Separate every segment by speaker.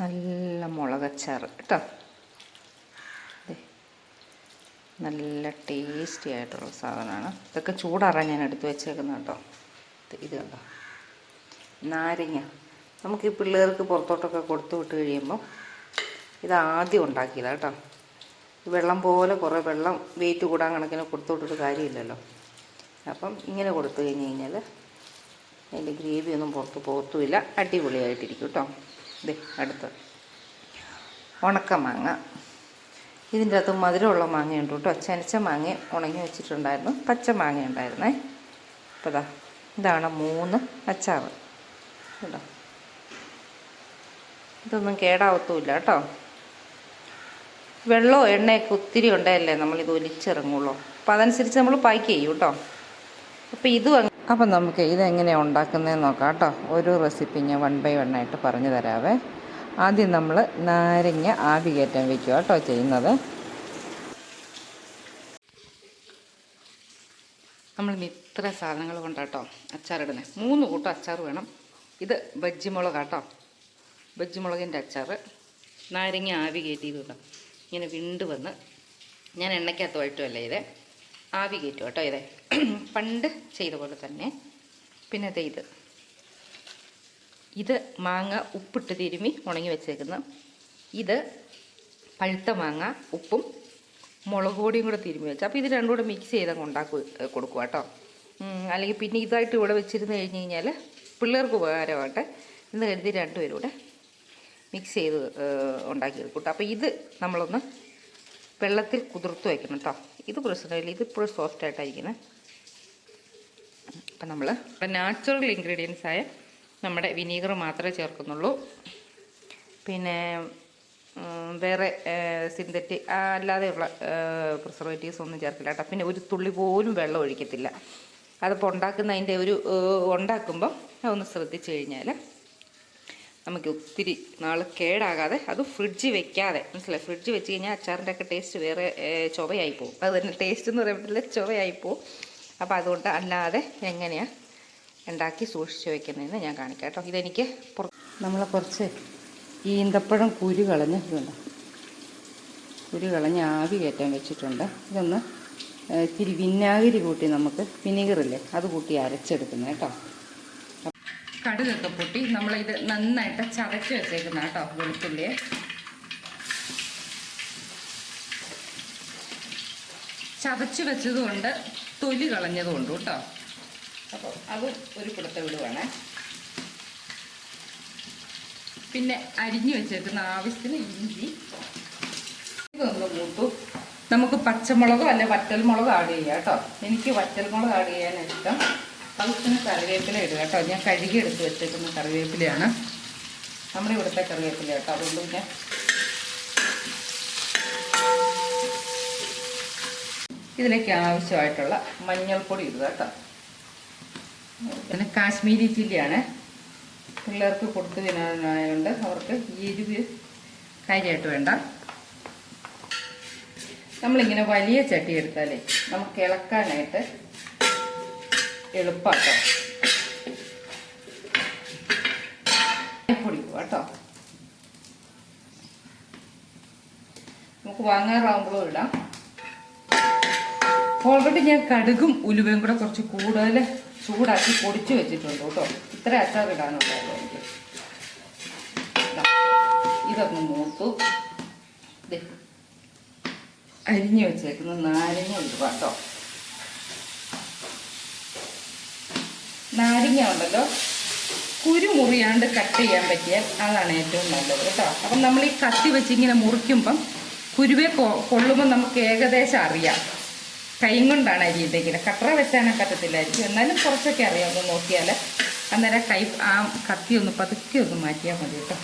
Speaker 1: നല്ല മുളകച്ചാറ് കേട്ടോ. നല്ല ടേസ്റ്റി ആയിട്ടുള്ള സാധനമാണ്. ഇതൊക്കെ ചൂടാറാൻ ഞാൻ എടുത്ത് വെച്ചേക്കുന്നത് കേട്ടോ. ഇത് കണ്ടോ, നാരങ്ങ. നമുക്ക് ഈ പിള്ളേർക്ക് പുറത്തോട്ടൊക്കെ കൊടുത്തു വിട്ട് കഴിയുമ്പോൾ ഇതാദ്യം ഉണ്ടാക്കിയതാണ് കേട്ടോ. വെള്ളം പോലെ കുറേ വെള്ളം വെയിറ്റ് കൂടാൻ കണക്കിന് കൊടുത്തു വിട്ടിട്ട് കാര്യമില്ലല്ലോ. അപ്പം ഇങ്ങനെ കൊടുത്തു കഴിഞ്ഞ് കഴിഞ്ഞാൽ അതിൻ്റെ ഗ്രേവി ഒന്നും പുറത്ത് പോകത്തുമില്ല, അടിപൊളിയായിട്ടിരിക്കും കേട്ടോ. ഇത് അടുത്ത് ഉണക്കമാങ്ങ. ഇതിൻ്റെ അകത്ത് മധുരമുള്ള മാങ്ങയുണ്ട് കേട്ടോ. ചനച്ച മാങ്ങ ഉണങ്ങി വെച്ചിട്ടുണ്ടായിരുന്നു, പച്ച മാങ്ങ ഉണ്ടായിരുന്നേ. അപ്പോൾ ഇതാണ് 3 അച്ചാർ കേട്ടോ. ഇതൊന്നും കേടാവത്തുമില്ല കേട്ടോ. വെള്ളമോ എണ്ണയൊക്കെ ഒത്തിരി ഉണ്ടായല്ലേ നമ്മളിത് ഒലിച്ചിറങ്ങുള്ളൂ. അപ്പോൾ അതനുസരിച്ച് നമ്മൾ പാക്ക് ചെയ്യും കേട്ടോ. അപ്പം നമുക്ക് ഇതെങ്ങനെയാണ് ഉണ്ടാക്കുന്നതെന്ന് നോക്കാം കേട്ടോ. ഒരു റെസിപ്പി ഞാൻ 1 by 1 ആയിട്ട് പറഞ്ഞു തരാവേ. ആദ്യം നമ്മൾ നാരങ്ങ ആവി കയറ്റാൻ വയ്ക്കുക കേട്ടോ ചെയ്യുന്നത്. നമ്മൾ ഇത്ര സാധനങ്ങൾ കൊണ്ടാട്ടോ അച്ചാറിടുന്നത്. 3 കൂട്ടം അച്ചാർ വേണം. ഇത് ബജ്ജിമുളക് കേട്ടോ, ബജ്ജിമുളകിൻ്റെ അച്ചാർ. നാരങ്ങ ആവി കയറ്റിയതുണ്ടോ, ഇങ്ങനെ വിണ്ട് വന്ന് ഞാൻ എണ്ണയ്ക്കകത്ത് വഴറ്റുമല്ലേ ഇത് ആവി കയറ്റും കേട്ടോ. ഇതേ പണ്ട് ചെയ്ത പോലെ തന്നെ. പിന്നെ ഇത് മാങ്ങ ഉപ്പിട്ട് തിരുമ്മി ഉണങ്ങി വെച്ചേക്കുന്ന. ഇത് പഴുത്ത മാങ്ങ ഉപ്പും മുളക് പൊടിയും കൂടെ തിരുമ്മി വെച്ചാൽ. അപ്പോൾ ഇത് രണ്ടും കൂടെ മിക്സ് ചെയ്തങ്ങ് കൊടുക്കുക കേട്ടോ. അല്ലെങ്കിൽ പിന്നെ ഇതായിട്ട് ഇവിടെ വെച്ചിരുന്ന് കഴിഞ്ഞ് കഴിഞ്ഞാൽ പിള്ളേർക്ക് ഉപകാരമാകട്ടെ എന്ന് കരുതി രണ്ടുപേരും കൂടെ മിക്സ് ചെയ്ത് ഉണ്ടാക്കിയെടുക്കും കേട്ടോ. അപ്പോൾ ഇത് നമ്മളൊന്ന് വെള്ളത്തിൽ കുതിർത്ത് വയ്ക്കണം കേട്ടോ. ഇത് പ്രശ്നമില്ല, ഇതിപ്പോഴും സോഫ്റ്റായിട്ടായിരിക്കുന്നത്. അപ്പം നമ്മൾ നാച്ചുറൽ ഇൻഗ്രീഡിയൻസായ നമ്മുടെ വിനീഗർ മാത്രമേ ചേർക്കുന്നുള്ളൂ. പിന്നെ വേറെ സിന്തറ്റിക് അല്ലാതെയുള്ള പ്രിസർവേറ്റീവ്സ് ഒന്നും ചേർക്കില്ല കേട്ടോ. പിന്നെ ഒരു തുള്ളി പോലും വെള്ളം ഒഴിക്കത്തില്ല. അതിപ്പോൾ ഉണ്ടാക്കുമ്പോൾ അതൊന്ന് ശ്രദ്ധിച്ചു കഴിഞ്ഞാൽ നമുക്ക് ഒത്തിരി നാൾ കേടാകാതെ, അത് ഫ്രിഡ്ജിൽ വെക്കാതെ, മനസ്സിലായി. ഫ്രിഡ്ജിൽ വെച്ച് കഴിഞ്ഞാൽ അച്ചാറിൻ്റെ ഒക്കെ ടേസ്റ്റ് വേറെ ചൊവയായി പോകും. അത് തന്നെ ടേസ്റ്റ് എന്ന് പറയുമ്പോഴല്ലേ ചൊവയായി പോകും. അപ്പോൾ അതുകൊണ്ട് അല്ലാതെ എങ്ങനെയാണ് ഉണ്ടാക്കി സൂക്ഷിച്ച് വയ്ക്കുന്നതെന്ന് ഞാൻ കാണിക്കാം കേട്ടോ. ഇതെനിക്ക് നമ്മൾ കുറച്ച് ഈന്തപ്പഴം കുരു കളഞ്ഞ് ആവി കയറ്റാൻ വെച്ചിട്ടുണ്ട്. ഇതൊന്ന് ഇത്തിരി വിനാഗിരി കൂട്ടി, നമുക്ക് വിനീഗറില്ലേ അത് കൂട്ടി അരച്ചെടുക്കുന്നത് കേട്ടോ. കടുകൊക്കെ പൊട്ടി നമ്മളിത് നന്നായിട്ട് ചതച്ച് വെച്ചേക്കുന്ന കേട്ടോ. വെളുത്തുള്ളി ചതച്ച് വെച്ചതുകൊണ്ട് തൊലി കളഞ്ഞതുകൊണ്ട് കേട്ടോ. അപ്പോൾ അതും ഒരു പിടുത്ത വിടുവാണേ. പിന്നെ അരിഞ്ഞു വെച്ചേക്കുന്ന ആവശ്യത്തിന് ഇഞ്ചി. ഇതൊന്ന് മൂത്തു. നമുക്ക് പച്ചമുളകോ അല്ലെ വറ്റൽമുളകോ ആഡ് ചെയ്യാം കേട്ടോ. എനിക്ക് വറ്റൽമുളക് ആഡ് ചെയ്യാനാണ് ഇഷ്ടം. ആവശ്യത്തിന് കറിവേപ്പില ഇടുക കേട്ടോ. ഞാൻ കഴുകി എടുത്ത് വെച്ചേക്കുന്ന കറിവേപ്പിലയാണ്, നമ്മുടെ ഇവിടുത്തെ കറിവേപ്പില കേട്ടോ. അതുകൊണ്ട് പിന്നെ ഇതിലേക്ക് ആവശ്യമായിട്ടുള്ള മഞ്ഞൾപ്പൊടി ഇടുക കേട്ടോ. പിന്നെ കാശ്മീരി ചില്ലിയാണ്, പിള്ളേർക്ക് കൊടുത്തു തിന്നാനായതുകൊണ്ട് അവർക്ക് എരിവ് കാര്യമായിട്ട് വേണ്ട. നമ്മളിങ്ങനെ വലിയ ചട്ടി എടുത്താലേ നമുക്ക് ഇളക്കാനായിട്ട് എളുപ്പമാട്ടോ. പൊടിക്കുക കേട്ടോ. നമുക്ക് വാങ്ങാറാവുമ്പോഴും ഇടാം. ഓൾറെഡി ഞാൻ കടുകും ഉലുവയും കൂടെ കുറച്ച് കൂടുതൽ ചൂടാക്കി പൊടിച്ച് വെച്ചിട്ടുണ്ട് കേട്ടോ. ഇത്ര അച്ചാർ ഇടാനുണ്ടായിരുന്നു എനിക്ക്. ഇതൊന്ന് മൂത്തു. അരിഞ്ഞു വെച്ചേക്കുന്ന നാരങ്ങ ഇടുക കേട്ടോ. നാരങ്ങ ഉണ്ടല്ലോ കുരു മുറിയാണ്ട് കട്ട് ചെയ്യാൻ പറ്റിയാൽ അതാണ് ഏറ്റവും നല്ലത് കേട്ടോ. അപ്പം നമ്മൾ ഈ കത്തി വെച്ച് ഇങ്ങനെ മുറിക്കുമ്പം കുരുവെ കൊള്ളുമ്പോൾ നമുക്ക് ഏകദേശം അറിയാം. കൈ കൊണ്ടാണ് അരിയത്തേക്കില്ല, കട്ടറ വെച്ചാൽ പറ്റത്തില്ലായിരിക്കും. എന്നാലും കുറച്ചൊക്കെ അറിയാം. ഒന്ന് നോക്കിയാൽ അന്നേരം ആ കത്തി ഒന്ന് പതുക്കെ ഒന്ന് മാറ്റിയാൽ മതി കേട്ടോ.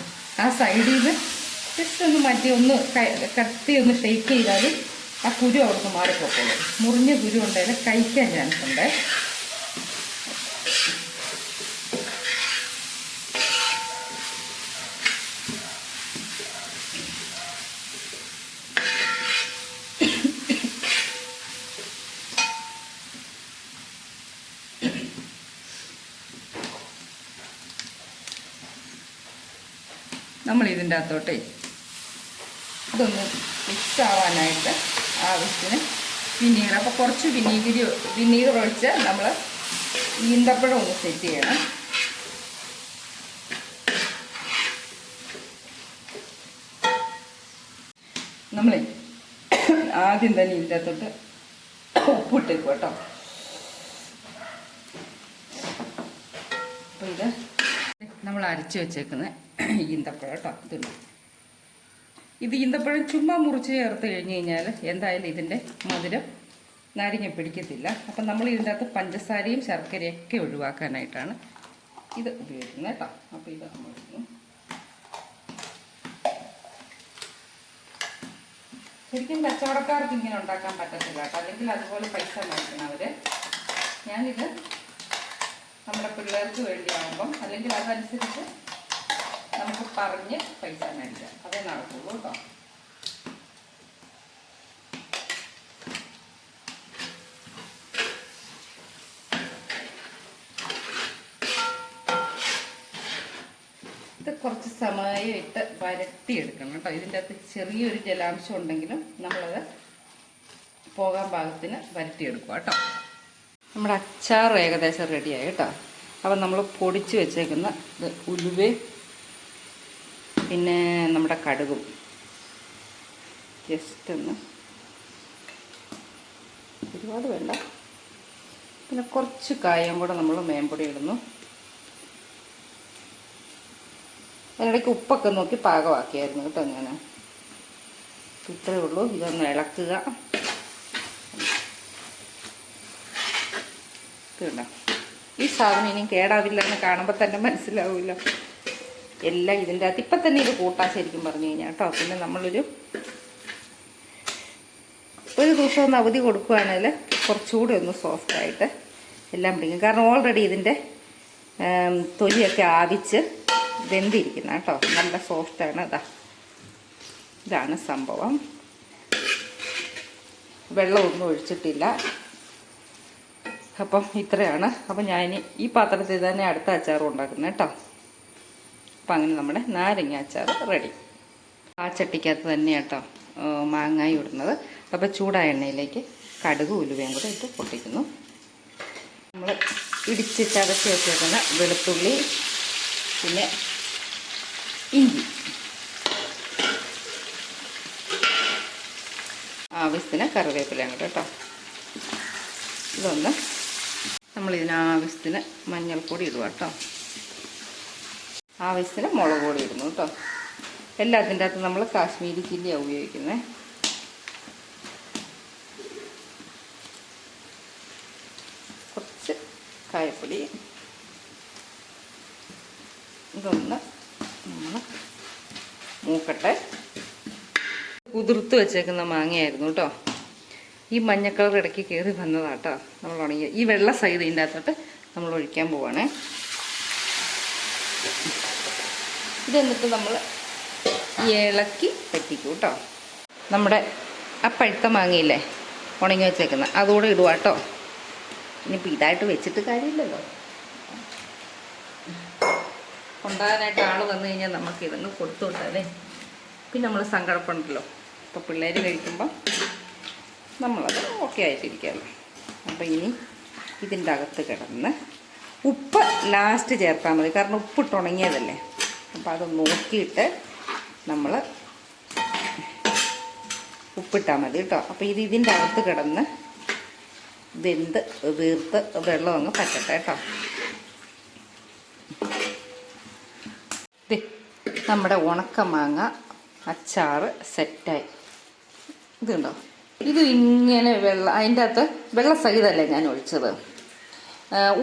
Speaker 1: ആ സൈഡിൽ നിന്ന് ജസ്റ്റ് ഒന്ന് മാറ്റി ഒന്ന് കത്തി ഒന്ന് ഷെയ്ക്ക് ചെയ്താൽ ആ കുരു അവിടുന്ന് മാറിപ്പോക്കോളൂ. മുറിഞ്ഞ കുരു ഉണ്ടെങ്കിൽ കഴിക്കാൻ ചാൻസ് ഉണ്ട്. നമ്മൾ ഇതിൻ്റെ അകത്തോട്ടേ ഇതൊന്ന് മിക്സ് ആവാനായിട്ട് ആവശ്യത്തിന് വിനീഗർ. അപ്പോൾ കുറച്ച് വിനീഗർ ഒഴിച്ച് നമ്മൾ ഈന്തപ്പഴം ഒന്ന് സെറ്റ് ചെയ്യണം. നമ്മൾ ആദ്യം തന്നെ ഇതിൻ്റെ അകത്തോട്ട് ഉപ്പിട്ടേക്കും കേട്ടോ. അപ്പോൾ ഇത് നമ്മൾ അരച്ച് വെച്ചേക്കുന്ന ഈന്തപ്പഴം കേട്ടോ. ഇത് ഈന്തപ്പഴം ചുമ്മാ മുറിച്ച് ചേർത്ത് കഴിഞ്ഞ് കഴിഞ്ഞാൽ എന്തായാലും ഇതിൻ്റെ മധുരം നാരങ്ങ പിടിക്കത്തില്ല. അപ്പം നമ്മൾ ഇതിൻ്റെ അകത്ത് പഞ്ചസാരയും ശർക്കരയൊക്കെ ഒഴിവാക്കാനായിട്ടാണ് ഇത് ഉപയോഗിക്കുന്നത് കേട്ടോ. അപ്പോൾ ഇത് നമ്മൾ ശരിക്കും കച്ചവടക്കാർക്ക് ഇങ്ങനെ ഉണ്ടാക്കാൻ പറ്റത്തില്ല കേട്ടോ, അല്ലെങ്കിൽ അതുപോലെ പൈസ മേടിക്കണം അവർ. ഞാനിത് നമ്മുടെ പിള്ളേർക്ക് വേണ്ടിയാകുമ്പം അല്ലെങ്കിൽ അതനുസരിച്ച് നമുക്ക് പറഞ്ഞ് പൈസ മേടിക്കാം, അതേ നടക്കുള്ളൂ കേട്ടോ. ഇത് കുറച്ച് സമയം ഇട്ട് വരട്ടിയെടുക്കണം കേട്ടോ. ഇതിൻ്റെ അകത്ത് ചെറിയൊരു ജലാംശം ഉണ്ടെങ്കിലും നമ്മളത് പോകാൻ പാകത്തിന് വരട്ടിയെടുക്കുക കേട്ടോ. നമ്മുടെ അച്ചാർ ഏകദേശം റെഡിയായി കേട്ടോ. അപ്പം നമ്മൾ പൊടിച്ച് വെച്ചേക്കുന്ന ഉലുവയും പിന്നെ നമ്മുടെ കടുകും ജസ്റ്റ് ഒന്ന്, ഒരുപാട് വേണ്ട, പിന്നെ കുറച്ച് കായം കൂടെ നമ്മൾ മേമ്പൊടി ഇടുന്നു. അതിനിടയ്ക്ക് ഉപ്പൊക്കെ നോക്കി പാകമാക്കിയായിരുന്നു കേട്ടോ ഞാൻ. ഇത്രയേ ഉള്ളൂ. ഇതൊന്ന് ഇളക്കുക. ഇതുണ്ടോ, ഈ സാധനം ഇനിയും കേടാവില്ല എന്ന് കാണുമ്പോൾ തന്നെ മനസ്സിലാവില്ല. എല്ലാം ഇതിൻ്റെ അകത്ത് ഇപ്പം തന്നെ ഇത് കൂട്ടാൻ ശരിക്കും പറഞ്ഞു കഴിഞ്ഞാൽ കേട്ടോ. പിന്നെ നമ്മളൊരു ദിവസം ഒന്ന് അവധി കൊടുക്കുകയാണെങ്കിൽ കുറച്ചുകൂടി ഒന്ന് സോഫ്റ്റായിട്ട് എല്ലാം പിടിക്കും. കാരണം ഓൾറെഡി ഇതിൻ്റെ തൊലിയൊക്കെ ആവിച്ച് വെന്തിരിക്കുന്ന കേട്ടോ, നല്ല സോഫ്റ്റാണ്. ഇതാണ് സംഭവം. വെള്ളമൊന്നും ഒഴിച്ചിട്ടില്ല. അപ്പം ഇത്രയാണ്. അപ്പം ഞാൻ ഈ പാത്രത്തിൽ തന്നെ അടുത്ത അച്ചാറും ഉണ്ടാക്കുന്നത് കേട്ടോ. അപ്പം അങ്ങനെ നമ്മുടെ നാരങ്ങ അച്ചാർ റെഡി. ആ ചട്ടിക്കകത്ത് തന്നെ കേട്ടോ മാങ്ങായി ഇടുന്നത്. അപ്പോൾ ചൂടായ എണ്ണയിലേക്ക് കടുക് ഉലുവയും കൂടെ ഇട്ട് പൊട്ടിക്കുന്നു. നമ്മൾ ഇടിച്ച് ചതച്ച് വെച്ചേക്കുന്ന വെളുത്തുള്ളി, പിന്നെ ഇഞ്ചി, ആവശ്യത്തിന് കറിവേപ്പിലയും കൂടെ കേട്ടോ. ഇതൊന്ന് നമ്മളിതിനാവശ്യത്തിന് മഞ്ഞൾപ്പൊടി ഇടുക കേട്ടോ. ആവശ്യത്തിന് മുളക് പൊടി ഇടുന്നു കേട്ടോ. എല്ലാത്തിൻ്റെ അകത്ത് നമ്മൾ കാശ്മീരി ചില്ലിയാണ് ഉപയോഗിക്കുന്നത്. കുറച്ച് കായപ്പൊടി. ഇതൊന്ന് നമ്മൾ മൂക്കട്ടെ. കുതിർത്ത് വെച്ചേക്കുന്ന മാങ്ങയായിരുന്നു കേട്ടോ. ഈ മഞ്ഞ കളർ ഇടയ്ക്ക് കയറി വന്നതാട്ടോ. നമ്മൾ ഉണങ്ങിയ ഈ വെള്ള സൈഡ് ഇതിൻ്റെ അകത്തോട്ട് നമ്മൾ ഒഴിക്കാൻ പോവാണേ. ഇതെന്നിട്ട് നമ്മൾ ഇളക്കി പറ്റിക്കും കേട്ടോ. നമ്മുടെ ആ പഴുത്ത മാങ്ങയില്ലേ ഉണങ്ങി വെച്ചേക്കുന്ന അതുകൂടെ ഇടുക കേട്ടോ. ഇനിയിപ്പോൾ ഇതായിട്ട് വെച്ചിട്ട് കാര്യമില്ലല്ലോ. കൊണ്ടുപോകാനായിട്ട് ആൾ വന്നു കഴിഞ്ഞാൽ നമുക്ക് ഇതൊന്ന് കൊടുത്തു വിട്ടാലേ പിന്നെ നമ്മൾ സങ്കടപ്പെടണ്ടല്ലോ. ഇപ്പോൾ പിള്ളേർ കഴിക്കുമ്പം നമ്മളത് ഓക്കെ ആയിട്ടിരിക്കാമല്ലോ. അപ്പോൾ ഇനി ഇതിൻ്റെ അകത്ത് കിടന്ന് ഉപ്പ് ലാസ്റ്റ് ചേർത്താൽ മതി. കാരണം ഉപ്പിട്ട് ഉണങ്ങിയതല്ലേ. അപ്പോൾ അത് നോക്കിയിട്ട് നമ്മൾ ഉപ്പിട്ടാൽ മതി കേട്ടോ. അപ്പോൾ ഇതിൻ്റെ അകത്ത് കിടന്ന് വെന്ത് വീർത്ത് വെള്ളം അങ്ങ് പറ്റട്ടെ കേട്ടോ. നമ്മുടെ ഉണക്കമാങ്ങ അച്ചാർ സെറ്റായി. ഇതുണ്ടോ, ഇത് ഇങ്ങനെ അതിൻ്റെ അകത്ത് വെള്ള സഹിതമല്ലേ ഞാൻ ഒഴിച്ചത്.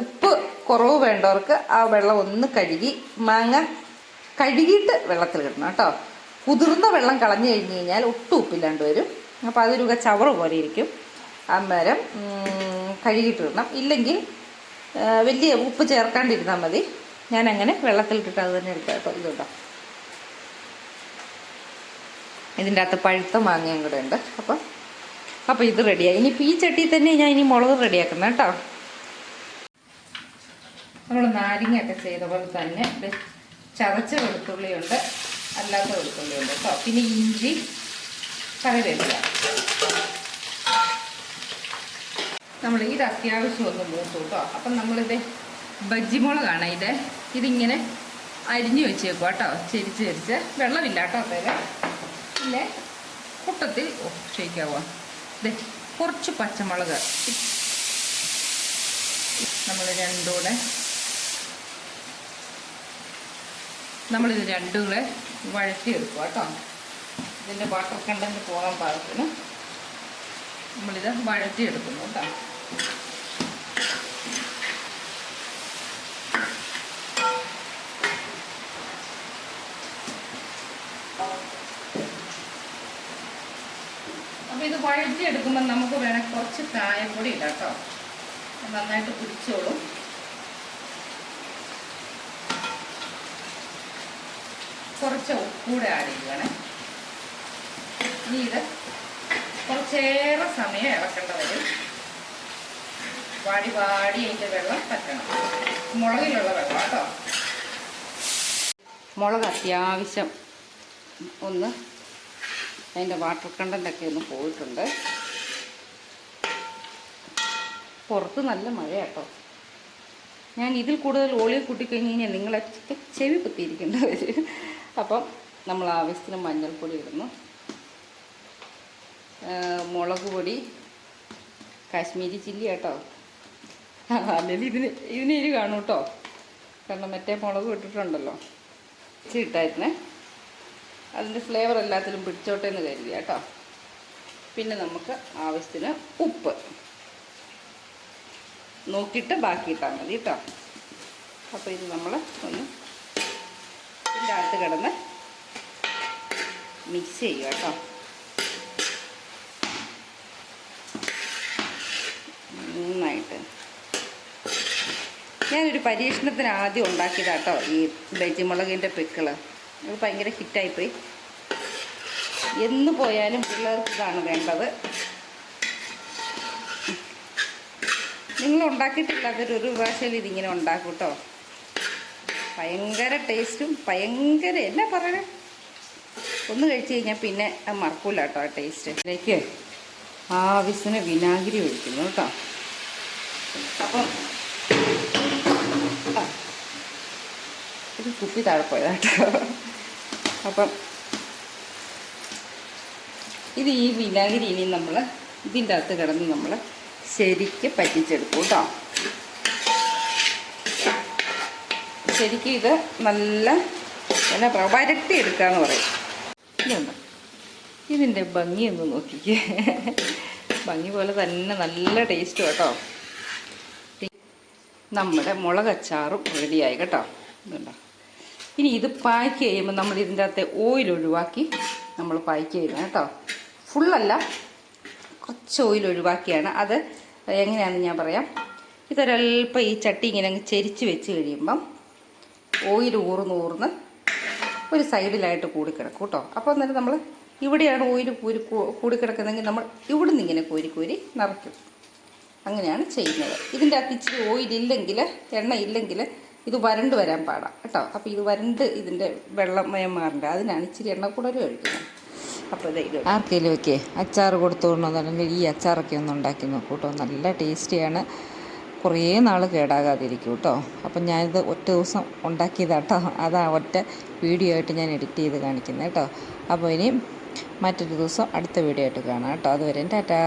Speaker 1: ഉപ്പ് കുറവ് വേണ്ടവർക്ക് ആ വെള്ളം ഒന്ന് കഴുകി മാങ്ങ കഴുകിയിട്ട് വെള്ളത്തിൽ ഇടണം കേട്ടോ. കുതിർന്ന വെള്ളം കളഞ്ഞു കഴിഞ്ഞ് കഴിഞ്ഞാൽ ഒട്ടും ഉപ്പില്ലാണ്ട് വരും. അപ്പോൾ അതൊരു ചവറ് പോലെ ഇരിക്കും. അന്നേരം കഴുകിയിട്ട് ഇടണം. ഇല്ലെങ്കിൽ വലിയ ഉപ്പ് ചേർക്കാണ്ടിരുന്നാൽ മതി. ഞാനങ്ങനെ വെള്ളത്തിലിട്ടിട്ട് അത് തന്നെ എടുക്കാം കേട്ടോ. ഇതുണ്ടോ, ഇതിൻ്റെ അകത്ത് പഴുത്ത മാങ്ങയും കൂടെ ഉണ്ട്. അപ്പോൾ ഇത് റെഡിയായി. ഇനിയിപ്പോൾ ഈ ചട്ടിയിൽ തന്നെ ഞാൻ ഇനി മുളക് റെഡിയാക്കുന്നത് കേട്ടോ. നമ്മൾ നാരങ്ങയൊക്കെ ചെയ്ത പോലെ തന്നെ ചതച്ച വെളുത്തുള്ളിയുണ്ട്, അല്ലാത്ത വെളുത്തുള്ളി ഉണ്ട് കേട്ടോ. പിന്നെ ഇഞ്ചി, കറിവേപ്പില. നമ്മൾ ഇത് അത്യാവശ്യം ഒന്ന് മൂത്തു കേട്ടോ. അപ്പം നമ്മളിത് ബജ്ജിമുളകാണ് ഇതിങ്ങനെ അരിഞ്ഞു വെച്ചേക്കുക കേട്ടോ. ചെരിച്ച് വെള്ളമില്ല കേട്ടോ അത്തേല്. പിന്നെ കൂട്ടത്തിൽ ക്ഷയിക്കാവുക കുറച്ച് പച്ചമുളക് നമ്മളിത് രണ്ടും കൂടെ വഴറ്റിയെടുക്കുക കേട്ടോ. ഇതിൻ്റെ വാട്ടർ കണ്ടന്റ് പോകാൻ പാകത്തിന് നമ്മളിത് വഴറ്റിയെടുക്കുന്നു കേട്ടോ. അപ്പോൾ ഇത് വഴറ്റിയെടുക്കുമ്പോൾ നമുക്ക് വേണേൽ കുറച്ച് കായപ്പൊടി ഇടാം കേട്ടോ. നന്നായിട്ട് പിടിച്ചോളും. കുറച്ച് ഉപ്പൂടെ ആഡ് ചെയ്യുകയാണ്. ഇനി ഇത് കുറച്ചേറെ സമയം ഇളക്കേണ്ട വരും. വാടി അതിൻ്റെ വെള്ളം പറ്റണം. മുളകിലുള്ള വെള്ളം കേട്ടോ. മുളക് അത്യാവശ്യം ഒന്ന് അതിൻ്റെ വാട്ടർ കണ്ടൻ്റൊക്കെ ഒന്ന് പോയിട്ടുണ്ട്. പുറത്ത് നല്ല മഴ കേട്ടോ. ഞാൻ ഇതിൽ കൂടുതൽ ഓളിയെ കൂട്ടിക്കഴിഞ്ഞ് കഴിഞ്ഞാൽ നിങ്ങളൊക്കെ ചെവി കുത്തിയിരിക്കേണ്ടി വരും. അപ്പം നമ്മൾ ആവശ്യത്തിന് മഞ്ഞൾപ്പൊടി ഇടുന്നു, മുളക് പൊടി, കാശ്മീരി ചില്ലി കേട്ടോ. അല്ലെങ്കിൽ ഇതിന് എരി കാണും കേട്ടോ, കാരണം മറ്റേ മുളക് ഇട്ടിട്ടുണ്ടല്ലോ. ഇട്ടായിരുന്നേ, അതിൻ്റെ ഫ്ലേവർ എല്ലാത്തിലും പിടിച്ചോട്ടെ എന്ന് കരുതി കേട്ടോ. പിന്നെ നമുക്ക് ആവശ്യത്തിന് ഉപ്പ് നോക്കിയിട്ട് ബാക്കി ഇട്ടാൽ മതി കേട്ടോ. അപ്പോൾ ഇത് നമ്മൾ ഒന്ന് ഇതിൻ്റെ അകത്ത് കിടന്ന് മിക്സ് ചെയ്യുക കേട്ടോ. നന്നായിട്ട് ഞാനൊരു പരീക്ഷണത്തിന് ആദ്യം ഉണ്ടാക്കിയതാട്ടോ ഈ ബജ്ജിമുളകിൻ്റെ പിക്കിള്. അത് ഭയങ്കര ഹിറ്റായിപ്പോയി. എന്ന് പോയാലും പിള്ളേർക്ക് ഇതാണ് വേണ്ടത്. നിങ്ങൾ ഉണ്ടാക്കിയിട്ടില്ലാത്തൊരു പ്രാവശ്യം ഇതിങ്ങനെ ഉണ്ടാക്കും കേട്ടോ. ഭയങ്കര ടേസ്റ്റും ഭയങ്കര എന്നാ പറയണേ, ഒന്ന് കഴിച്ച് കഴിഞ്ഞാൽ പിന്നെ അത് മറക്കൂല കേട്ടോ ആ ടേസ്റ്റ്. ഇതിലേക്ക് ആവശ്യത്തിന് വിനാഗിരി ഒഴിക്കുന്നു കേട്ടോ. അപ്പം ഇത് കുപ്പി താഴെ പോയതാട്ടോ. അപ്പം ഇത് ഈ വിനാഗിരി ഇനി നമ്മൾ ഇതിൻ്റെ അകത്ത് കിടന്ന് നമ്മൾ ശരിക്ക് പറ്റിച്ചെടുക്കും കേട്ടോ. ശരിക്കും ഇത് നല്ല എന്നാ വരട്ടി എടുക്കാന്ന് പറയും. ഇതുണ്ട്, ഇതിൻ്റെ ഭംഗി ഒന്ന് നോക്കിക്കേ. ഭംഗി പോലെ തന്നെ നല്ല ടേസ്റ്റ് കേട്ടോ. നമ്മുടെ മുളകച്ചാറും റെഡിയായി കേട്ടോ. ഇതുണ്ടോ. ഇനി ഇത് പായ്ക്ക് ചെയ്യുമ്പോൾ നമ്മൾ ഇതിൻ്റെ അകത്തെ ഓയിൽ ഒഴിവാക്കി നമ്മൾ പായ്ക്ക് ചെയ്യുന്നത് കേട്ടോ. ഫുള്ളല്ല, കുറച്ച് ഓയിൽ ഒഴിവാക്കിയാണ്. അത് എങ്ങനെയാണെന്ന് ഞാൻ പറയാം. ഇതൊരൽപ്പം ഈ ചട്ടി ഇങ്ങനെ അങ്ങ് ചെരിച്ച് വെച്ച് കഴിയുമ്പം ഓയിൽ ഊർന്ന് ഒരു സൈഡിലായിട്ട് കൂടിക്കിടക്കും കേട്ടോ. അപ്പോൾ എന്നിട്ട് നമ്മൾ ഇവിടെയാണ് ഓയിൽ കൂടിക്കിടക്കുന്നതെങ്കിൽ നമ്മൾ ഇവിടുന്ന് ഇങ്ങനെ കോരി നിറയ്ക്കും. അങ്ങനെയാണ് ചെയ്യുന്നത്. ഇതിൻ്റെ അകത്ത് ഇച്ചിരി ഓയിലില്ലെങ്കിൽ, എണ്ണ ഇല്ലെങ്കിൽ ഇത് വരണ്ട് വരാൻ പാടാം കേട്ടോ. അപ്പോൾ ഇത് വരണ്ട് ഇതിൻ്റെ വെള്ളമയം മാറണ്ട, അതിനാണ് ഇച്ചിരി എണ്ണ കൂടുതൽ ഒഴിക്കുന്നത്. അപ്പോൾ ഇത് ആർക്കെങ്കിലും ഒക്കെ അച്ചാർ കൊടുത്തു കൊണ്ടുവന്നിട്ടുണ്ടെങ്കിൽ ഈ അച്ചാറൊക്കെ ഒന്ന് ഉണ്ടാക്കി നോക്കൂ കേട്ടോ. നല്ല ടേസ്റ്റിയാണ്, കുറേ നാൾ കേടാകാതിരിക്കും കേട്ടോ. അപ്പം ഞാനിത് ഒറ്റ ദിവസം ഉണ്ടാക്കിയതാട്ടോ. അതാ ഒറ്റ വീഡിയോ ആയിട്ട് ഞാൻ എഡിറ്റ് ചെയ്ത് കാണിക്കുന്നത് കേട്ടോ. അപ്പോൾ ഇനി മറ്റൊരു ദിവസം അടുത്ത വീഡിയോ ആയിട്ട് കാണാം കേട്ടോ. അതുവരെ ടാറ്റാ.